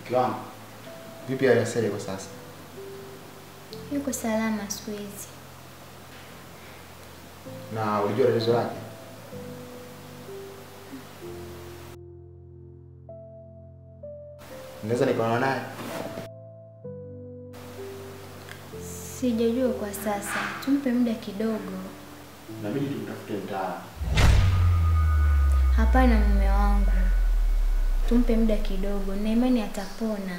Mke wangu, vipi hali ya Sele kwa sasa? Yuko salama siku hizi. Na ulijua tatizo lake? Naweza nikaona naye? Sijajua kwa sasa. Tumpe muda kidogo. Inabidi tumtafute mtaalamu. Hapana mume wangu. Tumpe muda kidogo na imani atapona.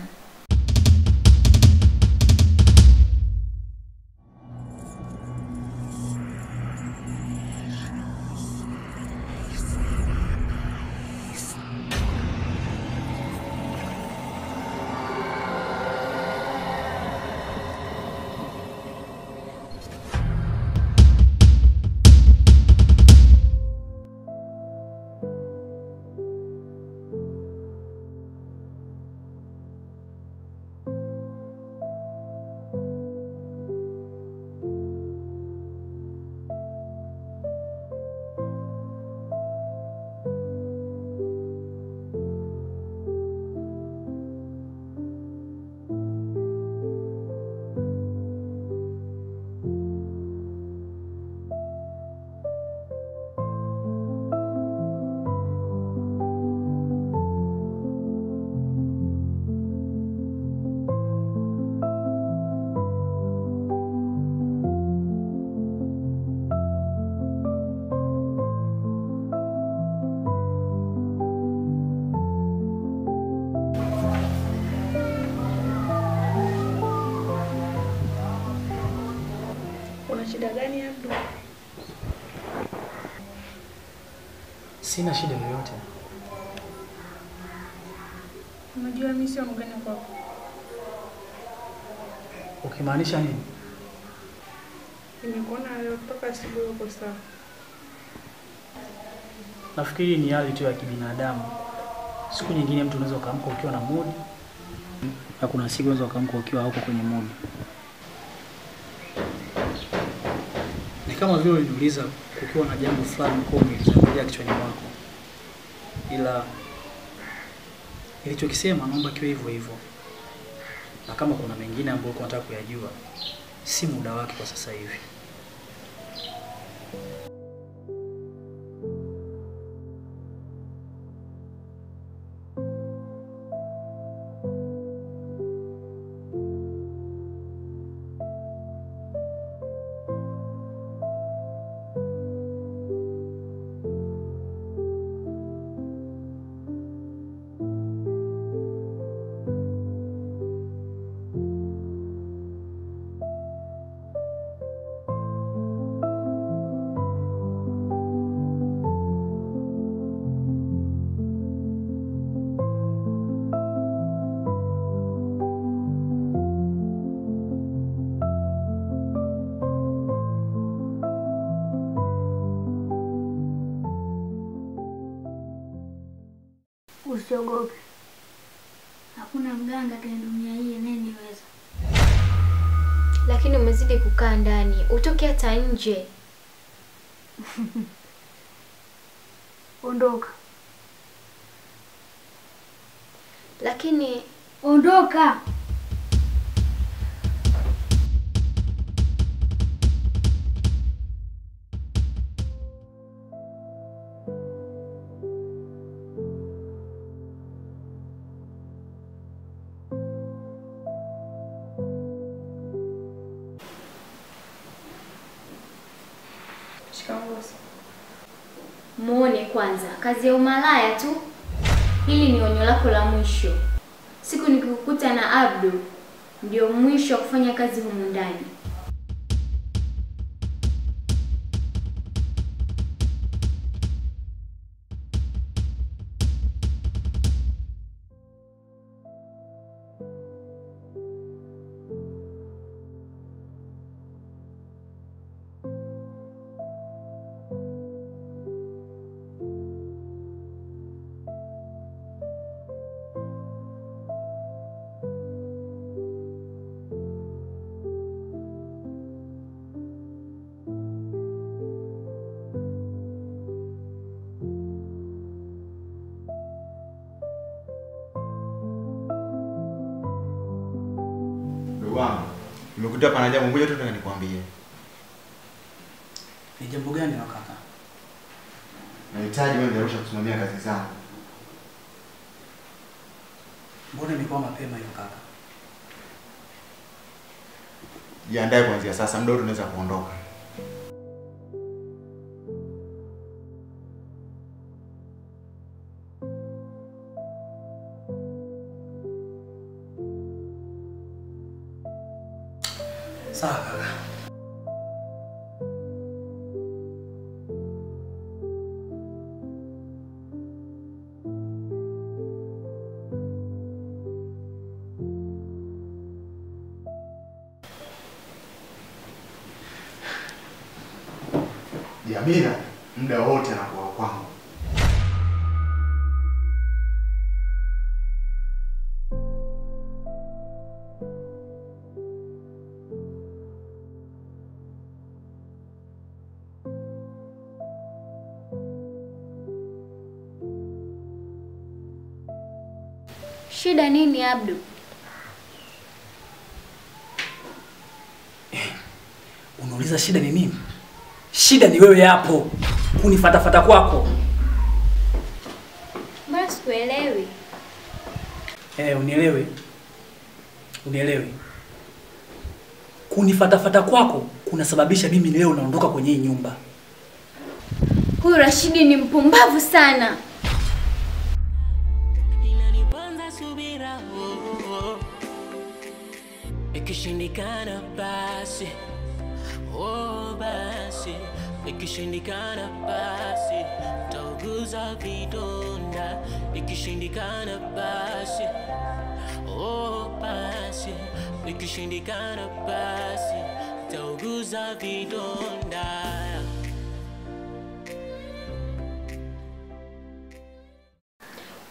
Shida gani Abdu? Sina shida yoyote. Unajua mimi sio mgeni kwako. Ukimaanisha nini? Nimekuona leo kutoka asubuhi uko sawa. Nafikiri ni hali tu ya kibinadamu. Siku nyingine mtu unaweza kaamka ukiwa na mood, na kuna siku unaweza kaamka ukiwa hauko kwenye mood. Ni kama vile uliniuliza kukiwa na jambo fulani kwa umelizungumzia kichwani mwako. Ila nilichokisema naomba kiwe hivyo hivyo. Na kama kuna mengine ambayo uko unataka kuyajua, si muda wake kwa sasa hivi. Usiogope. Hakuna mganga kwenye dunia hii anayeniweza. Lakini umezidi kukaa ndani. Utoke hata nje. Ondoka. Lakini ondoka. muone kwanza, kazi ya umalaya tu. Hili ni onyo lako la mwisho. Siku nikikukuta na Abdu, ndio mwisho wa kufanya kazi humu ndani. Nimekuta pana jambo moja tu nataka nikwambie. Ni jambo gani kaka? Nahitaji wewe ndio kusimamia kazi zangu. Mbona imekuwa mapema hiyo kaka? Jiandae kuanzia sasa, muda tunaweza kuondoka. Sawa kaka. Jamila muda wote anakuwa kwangu. Shida nini Abdu? Unauliza shida ni nini? Shida ni wewe hapo. Kunifatafata kwako. Mbona sikuelewi? Unielewe. Unielewe. Kunifatafata kwako kunasababisha mimi leo naondoka kwenye hii nyumba. Huyu Rashidi ni mpumbavu sana. Inaniponza subira. Ikishindikana basi. Basi. Ikishindikana basi. Tauguza vidonda. Ikishindikana basi. Basi. Ikishindikana basi. Tauguza vidonda.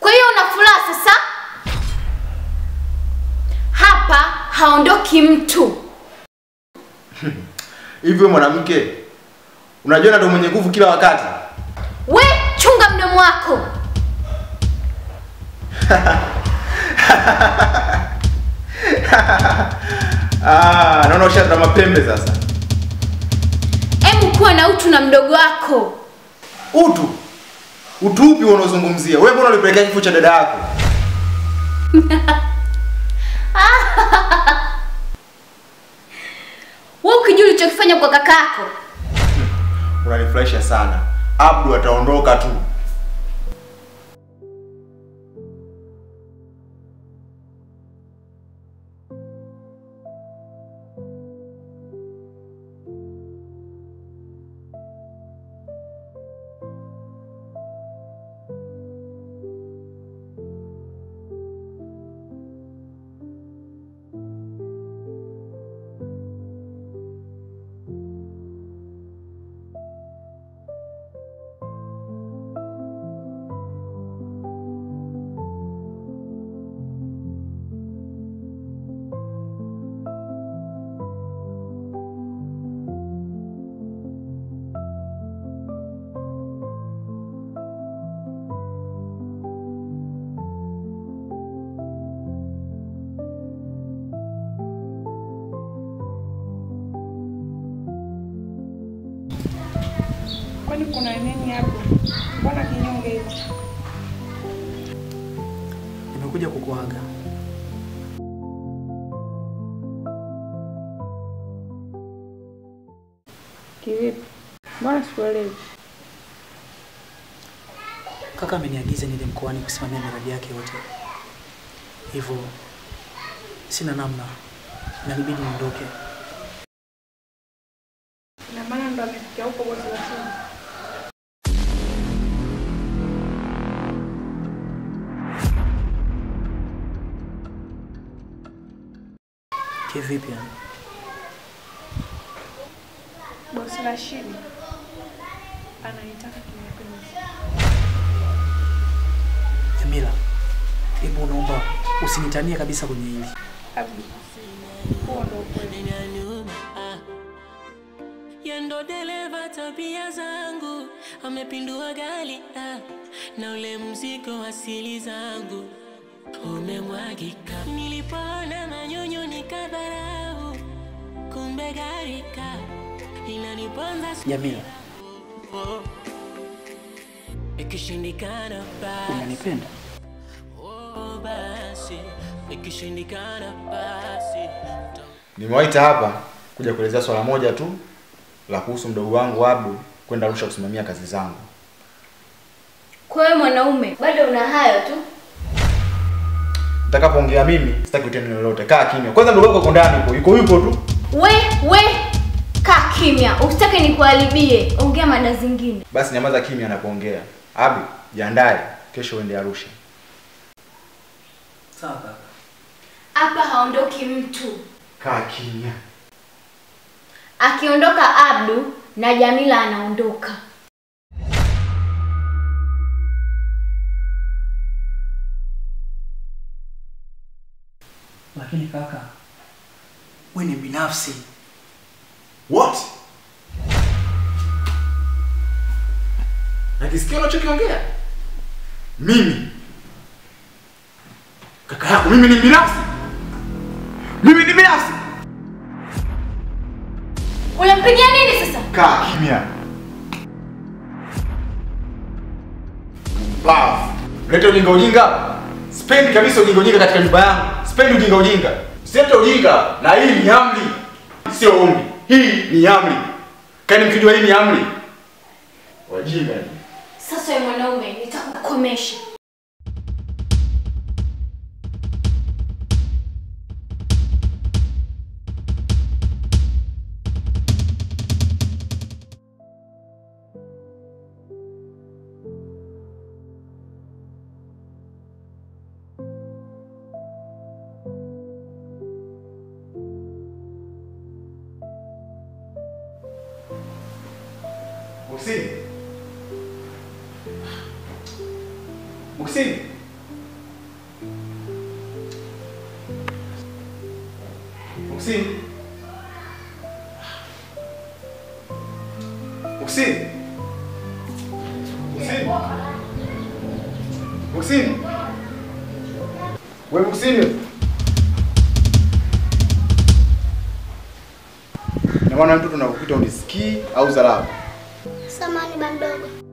Kwa hiyo una furaha sasa? Hapa haondoki mtu. Hivi mwanamke, unajua ndo mwenye nguvu kila wakati. We chunga mdomo wako. Naona ushata mapembe sasa. Hebu kuwa na utu na mdogo wako. Utu? Utu upi unaozungumzia? Wewe mbona ulipelekea kifo cha dada yako? Wewe ukijua ulichokifanya kwa kakako. Unanifurahisha sana. Abdu ataondoka tu. Kwani kuna nini hapo? Mbona kinyonge hivi? Nimekuja kukuaga. Kivipi? Mbona sikuelewi? Kaka ameniagiza niende mkoani kusimamia miradi yake yote. Hivyo sina namna. Inanibidi niondoke. Na maana ndo amefikia huko bosi la chini. Kivipi yani? Bosi Rashidi ananitaka kimapenzi. Jamila, hebu naomba usinitanie kabisa kwenye hili. Abdu, huo ndo ukweli. Yendo dereva tabia zangu amepindua gari na ule mzigo asili zangu umemwagika. Nilipoona manyunyu nikadharau kumbe garika inaniponza Jamila, ikishindikana basi unanipenda? Basi ikishindikana basi. Nimewaita hapa kuja kuelezea swala moja tu la kuhusu mdogo wangu Abdu kwenda Arusha kusimamia kazi zangu. Kwa hiyo mwanaume, bado una hayo tu? Nitakapoongea mimi sitaki utende lolote. Kaa kimya. Kwanza mdogo wako ndani yupo tu. We, kaa kimya. Usitake nikuharibie. Ongea mada zingine. Basi nyamaza kimya anapoongea. Abdu, jiandae. Kesho uende Arusha. Sawa kaka. Hapa haondoki mtu. Kaa kimya. Akiondoka Abdu na Jamila anaondoka. Lakini kaka, wewe ni binafsi. What? Nakisikia unachokiongea? Mimi kaka yako, mimi ni binafsi. Mimi ni binafsi. Unampigia nini sasa? Kaa kimya. Bafu. Leta ujinga. Sipendi kabisa ujinga katika nyumba yangu. Sipendi ujinga. Usilete ujinga. Na hii ni amri. Sio ombi. Hii ni amri. Kani mkijua hii ni amri. Wajinga. Sasa wewe mwanaume, nitakukomesha. Muksini. Wewe Muksini. Na maana mtu tunakukuta unisikii au zalao. Samani ba mdogo.